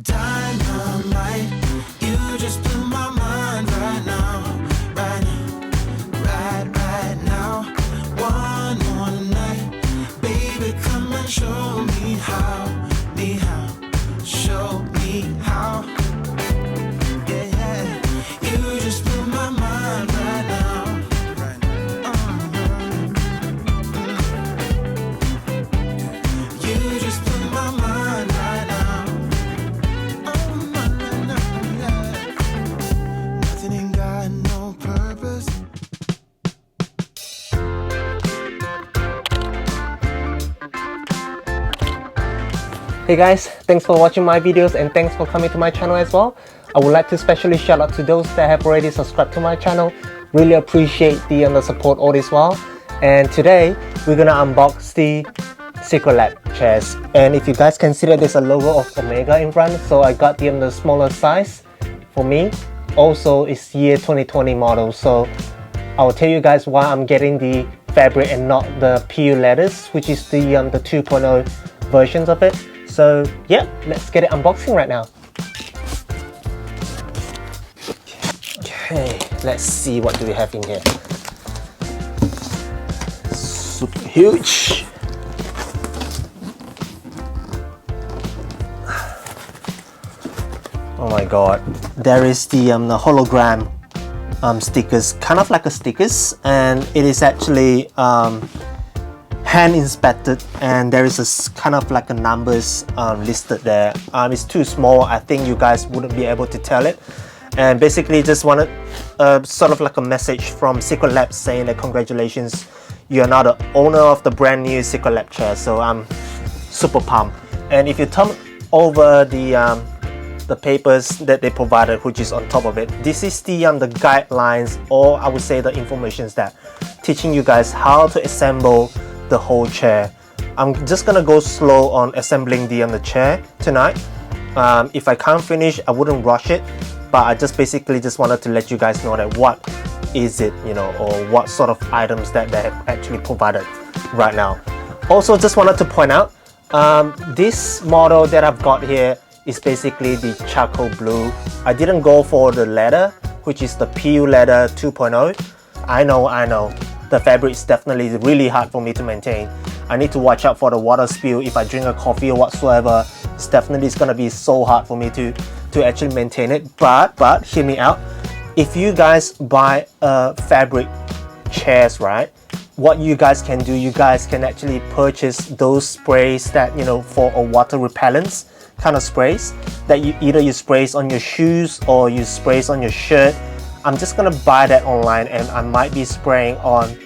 Dynamite, you just blew my mind right now, right now, right now. One more night, baby, come and show me how, show me how. Yeah, yeah, you just blew my mind right now, right now. You just blew my mind right now. Nothing ain't got no purpose. Hey guys, thanks for watching my videos and thanks for coming to my channel as well. I would like to especially shout out to those that have already subscribed to my channel. Really appreciate the support all this while. And today we're gonna unbox the Secret Lab chairs. And if you guys consider there's a logo of Omega in front, so I got the smaller size for me. Also it's year 2020 model, so I'll tell you guys why I'm getting the fabric and not the PU leathers, which is the 2.0 versions of it. So yeah, let's get it unboxing right now. Okay, let's see what do we have in here. Super huge. Oh my god, there is the hologram stickers, kind of like a stickers, and it is actually hand inspected, and there is a kind of like a numbers listed there. It's too small, I think you guys wouldn't be able to tell it, and basically just wanted sort of like a message from Secret Lab saying that congratulations, you are now the owner of the brand new Secret Lab chair. So I'm super pumped. And if you turn over the papers that they provided, which is on top of it, this is the guidelines, or I would say the information that teaching you guys how to assemble the whole chair. I'm just gonna go slow on assembling the chair tonight. If I can't finish, I wouldn't rush it, but I just basically just wanted to let you guys know that what is it, you know, or what sort of items that they have actually provided right now. Also just wanted to point out, this model that I've got here is basically the charcoal blue. I didn't go for the leather, which is the PU leather 2.0. I know, the fabric is definitely really hard for me to maintain. I need to watch out for the water spill if I drink a coffee or whatsoever. It's definitely gonna be so hard for me to actually maintain it. But hear me out. If you guys buy fabric chairs, right, what you guys can do, you guys can actually purchase those sprays that, you know, for a water repellents kind of sprays that you either sprays on your shoes or you sprays on your shirt. I'm just gonna buy that online, and I might be spraying on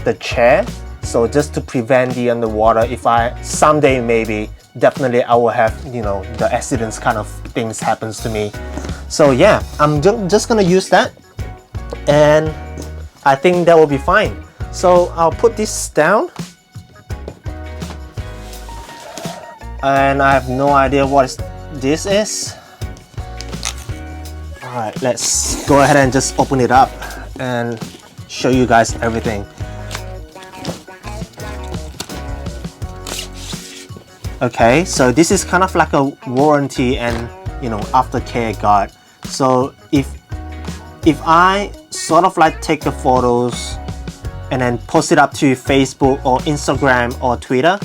the chair, so just to prevent the underwater. If I someday maybe definitely I will have, you know, the accidents kind of things happens to me. So yeah, I'm just gonna use that, and I think that will be fine. So I'll put this down, and I have no idea what this is. Alright, let's go ahead and just open it up and show you guys everything. Okay, so this is kind of like a warranty and, you know, aftercare guide. So if I sort of like take the photos and then post it up to Facebook or Instagram or Twitter,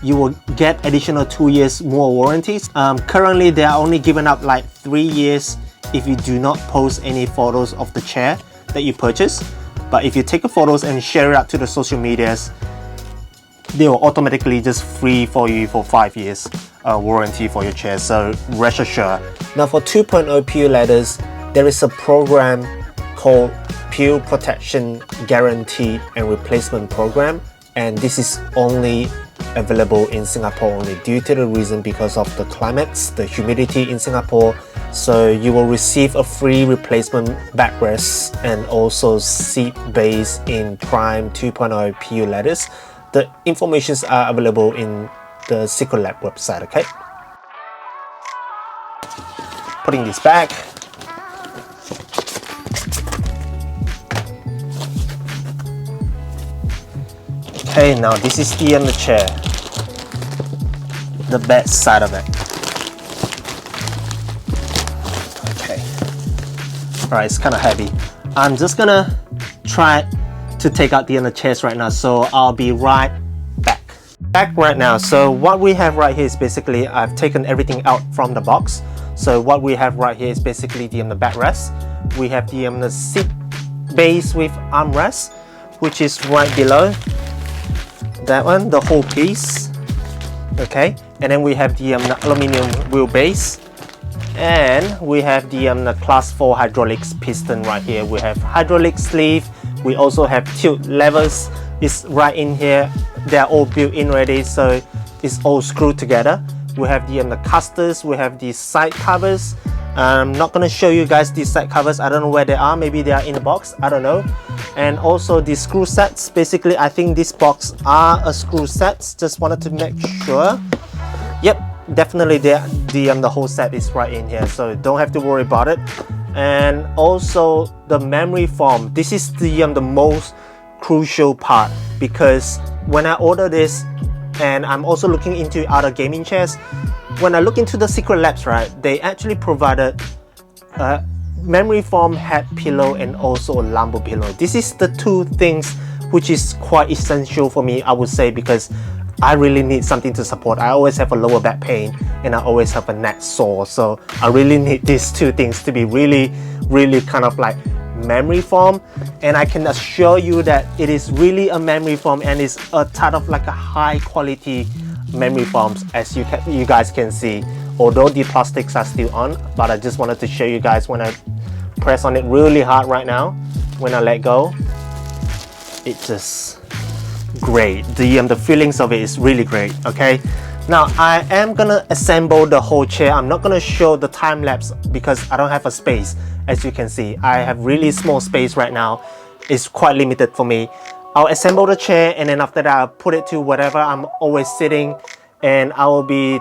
you will get additional 2 years more warranties. Currently they are only giving up like 3 years if you do not post any photos of the chair that you purchase. But if you take the photos and share it out to the social medias, they will automatically just free for you for 5 years warranty for your chair. So rest assured. Now for 2.0 PU leathers, there is a program called PU Protection Guarantee and Replacement Program, and this is only available in Singapore only due to the reason because of the climates, the humidity in Singapore. So you will receive a free replacement backrest and also seat base in Prime 2.0 PU leathers. The informations are available in the Secret Lab website, okay? Putting this back. Okay, now this is the chair. The back side of it. Alright, it's kind of heavy. I'm just gonna try to take out the other chairs right now, so I'll be right back right now. So what we have right here is basically, I've taken everything out from the box. So what we have right here is basically the backrest. We have the seat base with armrest, which is right below that one, the whole piece. Okay, and then we have the aluminum wheelbase, and we have the class 4 hydraulics piston right here. We have hydraulic sleeve. We also have tilt levers. It's right in here. They're all built in already, so it's all screwed together. We have the casters. We have the side covers. I'm not going to show you guys these side covers. I don't know where they are. Maybe they are in the box. I don't know. And also the screw sets. Basically, I think this box are a screw sets. Just wanted to make sure. Yep, definitely the whole set is right in here, so don't have to worry about it. And also the memory foam. This is the most crucial part, because when I order this, and I'm also looking into other gaming chairs, when I look into the Secret Labs, right, they actually provided a memory foam head pillow and also a lumbar pillow. This is the two things which is quite essential for me, I would say, because I really need something to support. I always have a lower back pain and I always have a neck sore, so I really need these two things to be really kind of like memory foam. And I can assure you that it is really a memory foam, and it's a type of like a high quality memory foams, as you guys can see, although the plastics are still on. But I just wanted to show you guys when I press on it really hard right now, when I let go, it's just great. The feelings of it is really great. Okay, now I am gonna assemble the whole chair. I'm not gonna show the time lapse because I don't have a space. As you can see, I have really small space right now. It's quite limited for me. I'll assemble the chair, and then after that I'll put it to whatever I'm always sitting, and I will be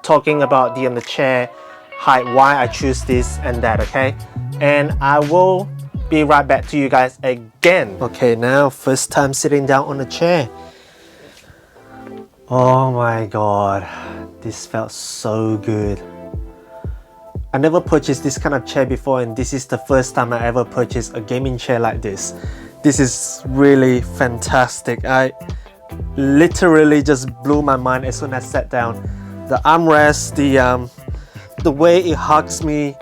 talking about the chair height, why I choose this and that. Okay, and I will be right back to you guys again. Okay, now first time sitting down on the chair. Oh my god, this felt so good. I never purchased this kind of chair before, and this is the first time I ever purchased a gaming chair like this. This is really fantastic. I literally just blew my mind as soon as I sat down. The armrest, the way it hugs me,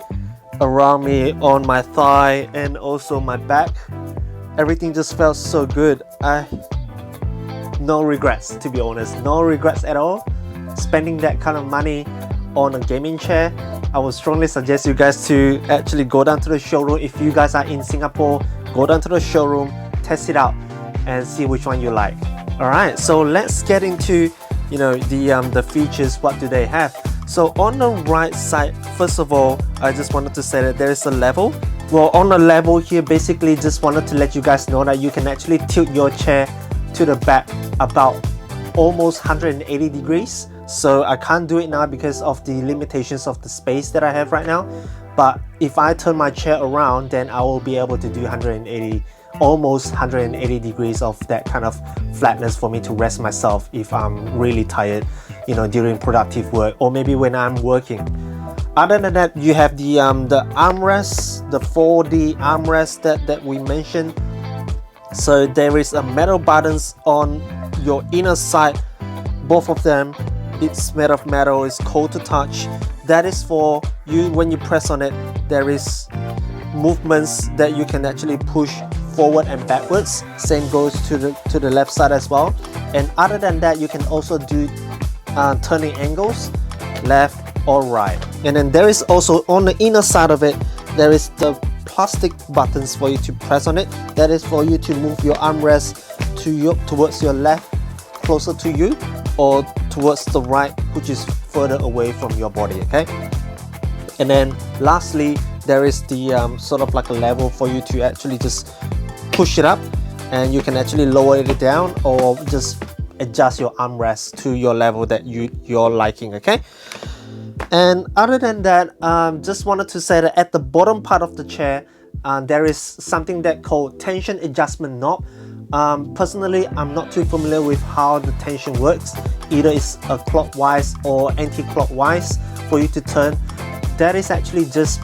around me, on my thigh, and also my back, everything just felt so good. No regrets, to be honest. No regrets at all. Spending that kind of money on a gaming chair. I would strongly suggest you guys to actually go down to the showroom. If you guys are in Singapore, go down to the showroom, test it out, and see which one you like. Alright, so let's get into the features. What do they have? So on the right side, first of all, I just wanted to say that there is a level. Well, on the level here, basically just wanted to let you guys know that you can actually tilt your chair to the back about almost 180 degrees. So I can't do it now because of the limitations of the space that I have right now. But if I turn my chair around, then I will be able to do almost 180 degrees of that kind of flatness for me to rest myself if I'm really tired, during productive work, or maybe when I'm working. Other than that, you have the armrest, the 4D armrest that we mentioned. So there is a metal buttons on your inner side, both of them. It's made of metal, it's cold to touch. That is for you, when you press on it, there is movements that you can actually push forward and backwards. Same goes to the left side as well. And other than that, you can also do turning angles, left or right. And then there is also on the inner side of it, there is the plastic buttons for you to press on it. That is for you to move your armrest towards your left, closer to you, or towards the right, which is further away from your body. Okay, and then lastly, there is the sort of like a level for you to actually just push it up, and you can actually lower it down or just adjust your armrest to your level that you're liking. Okay, and other than that, just wanted to say that at the bottom part of the chair, there is something that called tension adjustment knob. Personally, I'm not too familiar with how the tension works. Either it's a clockwise or anti-clockwise for you to turn. That is actually just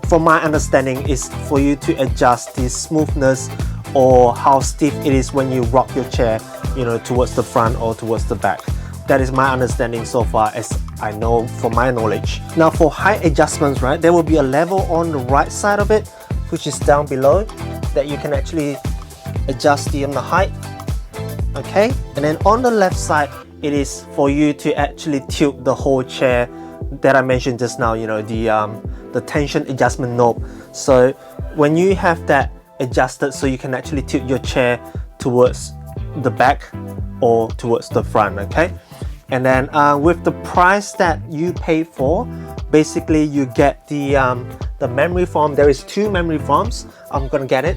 from my understanding, is for you to adjust the smoothness or how stiff it is when you rock your chair, you know, towards the front or towards the back. That is my understanding so far, as I know from my knowledge. Now for height adjustments, right, there will be a level on the right side of it, which is down below, that you can actually adjust the height. Okay, and then on the left side, it is for you to actually tilt the whole chair that I mentioned just now, you know, the tension adjustment knob. So when you have that adjusted, so you can actually tilt your chair towards the back or towards the front. Okay, and then with the price that you pay for, basically you get the memory foam. There is 2 memory foams. I'm gonna get it.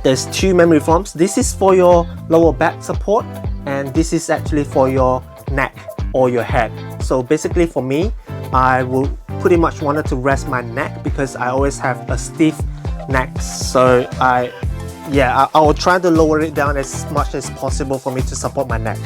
There's 2 memory foams. This is for your lower back support, and this is actually for your neck or your head. So basically for me, I will pretty much wanted to rest my neck because I always have a stiff neck. So I will try to lower it down as much as possible for me to support my neck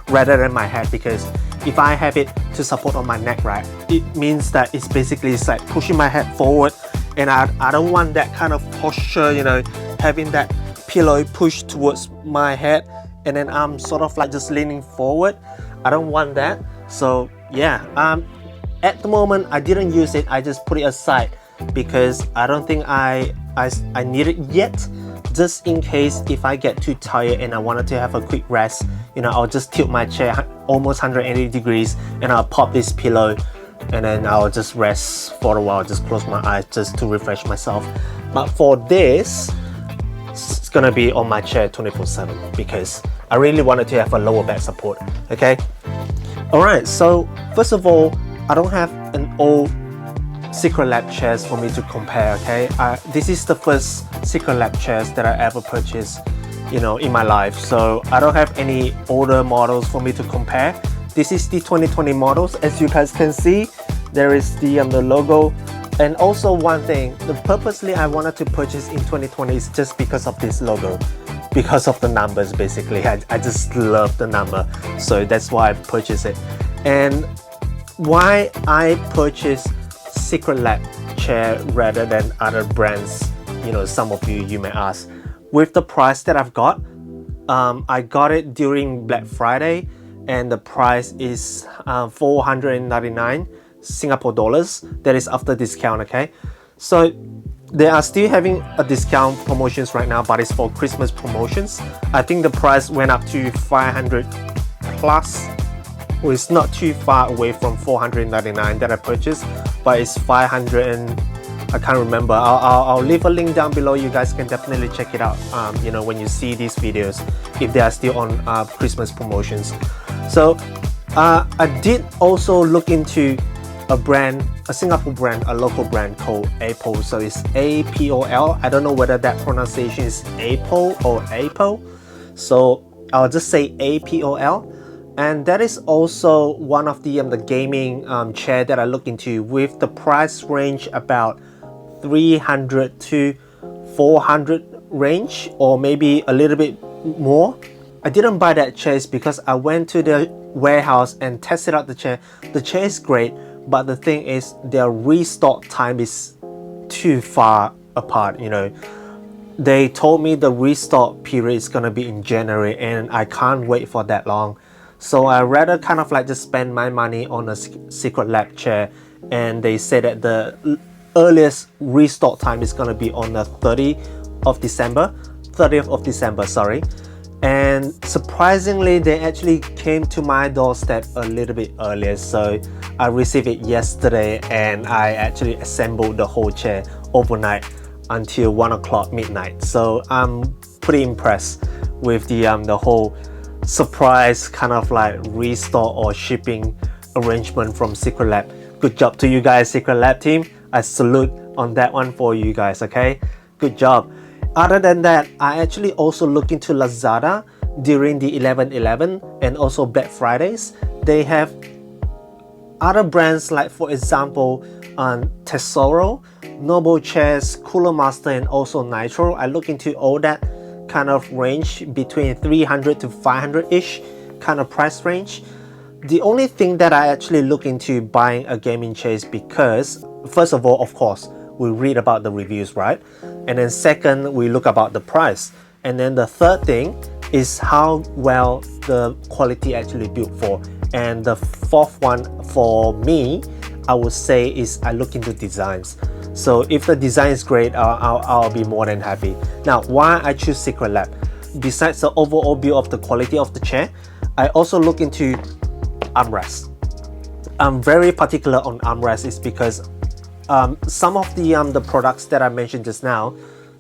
rather than my head, because if I have it to support on my neck, right, it means that it's like pushing my head forward, and I don't want that kind of posture, you know, having that pillow pushed towards my head and then I'm sort of like just leaning forward. I don't want that. So yeah, at the moment I didn't use it. I just put it aside because I don't think I need it yet. Just in case if I get too tired and I wanted to have a quick rest, you know, I'll just tilt my chair almost 180 degrees and I'll pop this pillow and then I'll just rest for a while, just close my eyes just to refresh myself. But for this, it's gonna be on my chair 24/7 because I really wanted to have a lower back support. Okay, alright, so first of all, I don't have an old Secretlab chairs for me to compare. Okay, this is the first Secretlab chairs that I ever purchased, you know, in my life, so I don't have any older models for me to compare. This is the 2020 models. As you guys can see, there is the logo. And also one thing, purposely I wanted to purchase in 2020 is just because of this logo, because of the numbers. Basically, I just love the number, so that's why I purchased it. And why I purchased Secretlab chair rather than other brands, you know, some of you may ask. With the price that I've got, I got it during Black Friday, and the price is 499 Singapore dollars. That is after discount. Okay, so they are still having a discount promotions right now, but it's for Christmas promotions. I think the price went up to 500 plus. Well, it's not too far away from 499 that I purchased, but it's 500 and I can't remember. I'll leave a link down below. You guys can definitely check it out, you know, when you see these videos, if they are still on Christmas promotions. So I did also look into a brand, a Singapore brand, a local brand called Apol. So it's APOL. I don't know whether that pronunciation is Apol or Apol. So I'll just say APOL. And that is also one of the gaming chair that I look into, with the price range about 300 to 400 range, or maybe a little bit more. I didn't buy that chair because I went to the warehouse and tested out the chair. The chair is great, but the thing is their restock time is too far apart. You know, they told me the restock period is gonna be in January, and I can't wait for that long. So I rather kind of like just spend my money on a Secretlab chair, and they say that the earliest restock time is gonna be on the 30th of December, sorry. And surprisingly, they actually came to my doorstep a little bit earlier. So I received it yesterday, and I actually assembled the whole chair overnight until 1 o'clock midnight. So I'm pretty impressed with the whole surprise kind of like restock or shipping arrangement from Secretlab. Good job to you guys, Secretlab team. I salute on that one for you guys. Okay, good job. Other than that, I actually also look into Lazada during the 11/11 and also Black Fridays. They have other brands like, for example, Tesoro, Noble Chairs, Cooler Master, and also Nitro. I look into all that kind of range between 300 to 500 ish kind of price range. The only thing that I actually look into buying a gaming chair is because, first of all, of course, we read about the reviews, right? And then second, we look about the price. And then the third thing is how well the quality actually built for. And the fourth one for me, I would say, is I look into designs. So if the design is great, I'll be more than happy. Now, why I choose Secret Lab? Besides the overall build of the quality of the chair, I also look into armrest. I'm very particular on armrest is because some of the products that I mentioned just now,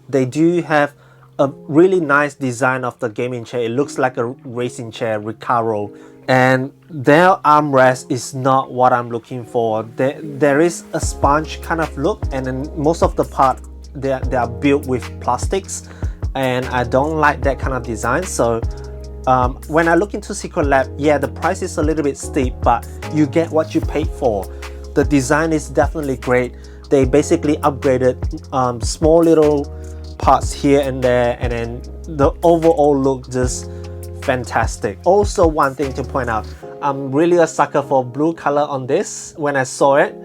they do have a really nice design of the gaming chair. It looks like a racing chair, Recaro, and their armrest is not what I'm looking for. There is a sponge kind of look, and then most of the part they are built with plastics, and I don't like that kind of design. So when I look into Secret Lab, yeah, the price is a little bit steep, but you get what you paid for. The design is definitely great. They basically upgraded small little parts here and there, and then the overall look just fantastic. Also, one thing to point out, I'm really a sucker for blue color on this when I saw it.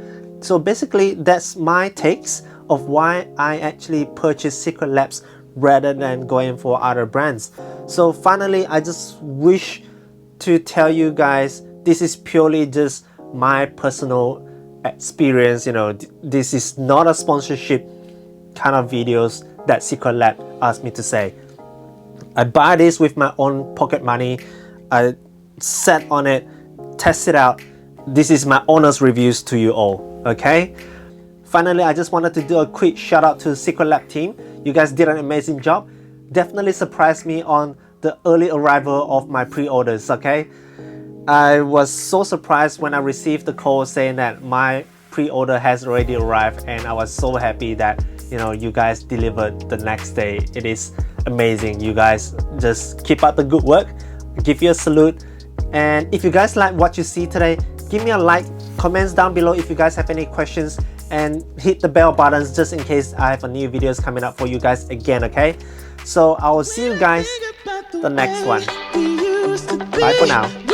So basically, that's my takes of why I actually purchased Secret Labs rather than going for other brands. So finally, I just wish to tell you guys, this is purely just my personal experience. You know, this is not a sponsorship kind of videos that Secret Lab asked me to say. I buy this with my own pocket money. I sat on it, test it out. This is my honest reviews to you all, okay? Finally, I just wanted to do a quick shout out to the Secret Lab team. You guys did an amazing job. Definitely surprised me on the early arrival of my pre-orders, okay? I was so surprised when I received the call saying that my pre-order has already arrived, and I was so happy that, you know, you guys delivered the next day. It is amazing. You guys just keep up the good work. Give you a salute. And if you guys like what you see today, give me a like, comments down below if you guys have any questions, and hit the bell buttons just in case I have a new videos coming up for you guys again, okay? So I will see you guys the next one. Bye for now.